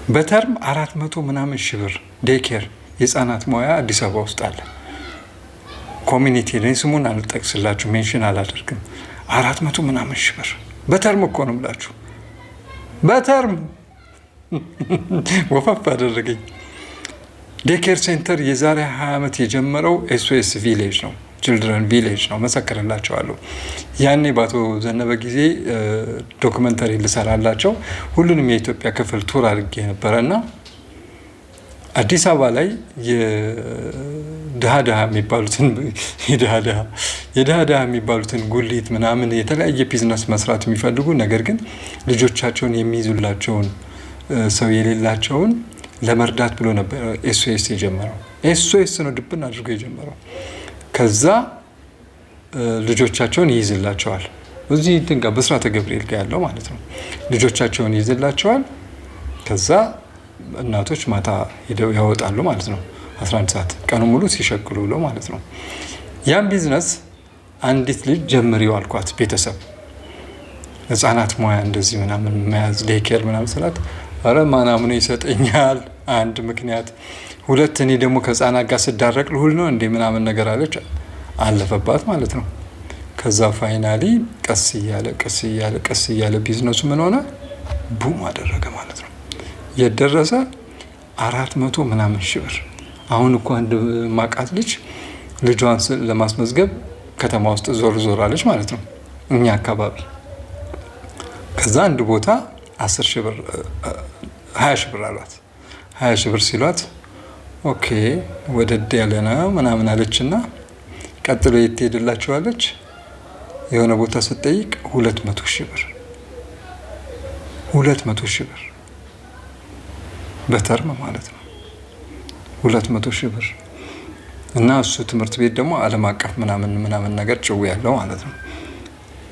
በተርም 400 ምናምን ሺህ ብር ዴይኬር የህፃናት ሙያ አዲስ አበባ ውስጥ አለ። ኮሚኒቲ ላይ ስሙን አልጠቅስላችሁ ሜንሽን አላደርግም። 400 ምናምን ሺህ ብር በተርም እኮ ነው ብላችሁ በተርም ወፈፍ አደረገኝ። ዴይኬር ሴንተር የዛሬ 20 ዓመት የጀመረው ኤስኦኤስ ቪሌጅ ነው፣ ችልድረን ቪሌጅ ነው። መሰክርላቸዋለሁ። ያኔ በአቶ ዘነበ ጊዜ ዶክመንተሪ ልሰራላቸው ሁሉንም የኢትዮጵያ ክፍል ቱር አድርጌ ነበረ እና አዲስ አበባ ላይ የድሃ የሚባሉትን ጉሊት ምናምን የተለያየ ቢዝነስ መስራት የሚፈልጉ ነገር ግን ልጆቻቸውን የሚይዙላቸውን ሰው የሌላቸውን ለመርዳት ብሎ ነበር ኤስኦኤስ የጀመረው። ኤስኦኤስ ነው ድብን አድርጎ የጀመረው። ከዛ ልጆቻቸውን ይይዝላቸዋል። እዚህ እንትን ጋር በስራተ ገብርኤል ጋር ያለው ማለት ነው። ልጆቻቸውን ይይዝላቸዋል። ከዛ እናቶች ማታ ሄደው ያወጣሉ ማለት ነው። 11 ሰዓት ቀኑ ሙሉ ሲሸክሉ ብለው ማለት ነው። ያን ቢዝነስ አንዲት ልጅ ጀምሪው አልኳት። ቤተሰብ ህፃናት ሙያ እንደዚህ ምናምን መያዝ ዴይኬር ምናምን ስላት አረ ማናምኑ ይሰጠኛል። አንድ ምክንያት፣ ሁለት እኔ ደግሞ ከህፃናት ጋር ስዳረቅ ልሁል ነው እንዴ ምናምን ነገር አለች። አለፈባት ማለት ነው። ከዛ ፋይናሊ ቀስ እያለ ቢዝነሱ ምን ሆነ? ቡም አደረገ ማለት ነው። የደረሰ 400 ምናምን ሺህ ብር። አሁን እኮ አንድ ማቃት ልጅ ልጇን ለማስመዝገብ ከተማ ውስጥ ዞር አለች ማለት ነው፣ እኛ አካባቢ። ከዛ አንድ ቦታ 10 ሺህ ብር 20 ሺህ ብር አሏት። 20 ሺህ ብር ሲሏት ኦኬ ወደድ ያለ ነው ምናምን አለችና ቀጥሎ የት ትሄድላችኋለች? የሆነ ቦታ ስትጠይቅ 200 ሺህ ብር 200 ሺህ ብር በተርም ማለት ነው። 200 ሺህ ብር እና እሱ ትምህርት ቤት ደግሞ ዓለም አቀፍ ምናምን ነገር ጭው ያለው ማለት ነው።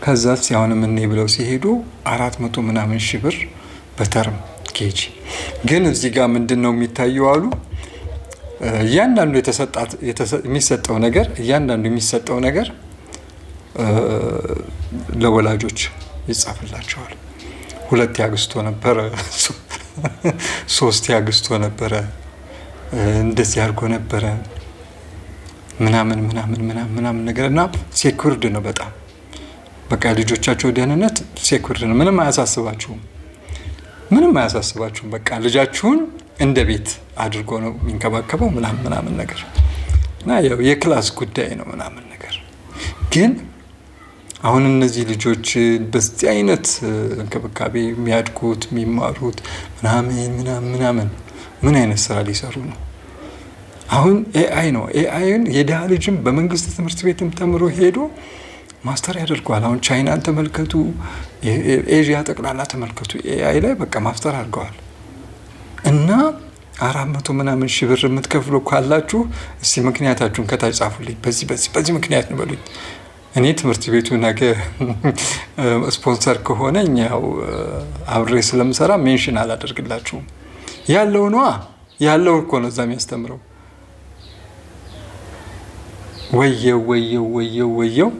ከዛ ሲያውንም እኔ ብለው ሲሄዱ 400 ምናምን ሺህ ብር በተርም ኬጂ። ግን እዚህ ጋር ምንድነው የሚታየው አሉ እያንዳንዱ የሚሰጠው ነገር ለወላጆች ይጻፍላቸዋል። 2 ያግስቶ ነበረ፣ 3 ያግስቶ ነበረ፣ እንደዚህ አድርጎ ነበረ ምናምን ነገር እና ሴኩርድ ነው በጣም በቃ ልጆቻቸው ደህንነት ሴኩርድ ነው። ምንም አያሳስባችሁም። በቃ ልጃችሁን እንደ ቤት አድርጎ ነው የሚንከባከበው ምናምን ነገር እና ያው የክላስ ጉዳይ ነው ምናምን ነገር። ግን አሁን እነዚህ ልጆች በዚህ አይነት እንክብካቤ የሚያድጉት የሚማሩት ምናምን ምን አይነት ስራ ሊሰሩ ነው? አሁን ኤአይ ነው። ኤአይን የድሃ ልጅም በመንግስት ትምህርት ቤትም ተምሮ ሄዶ ማስተር ያደርገዋል። አሁን ቻይናን ተመልከቱ፣ ኤዥያ ጠቅላላ ተመልከቱ። ኤአይ ላይ በቃ ማስተር አድርገዋል። እና 400 ምናምን ሺህ ብር የምትከፍሉ ካላችሁ እስቲ ምክንያታችሁን ከታች ጻፉልኝ። በዚህ ምክንያት ነው በሉኝ። እኔ ትምህርት ቤቱ ነገ ስፖንሰር ከሆነ ያው አብሬ ስለምሰራ ሜንሽን አላደርግላችሁም። ያለው እኮ ነው እዛ የሚያስተምረው። ወየው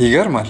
ይገርማል።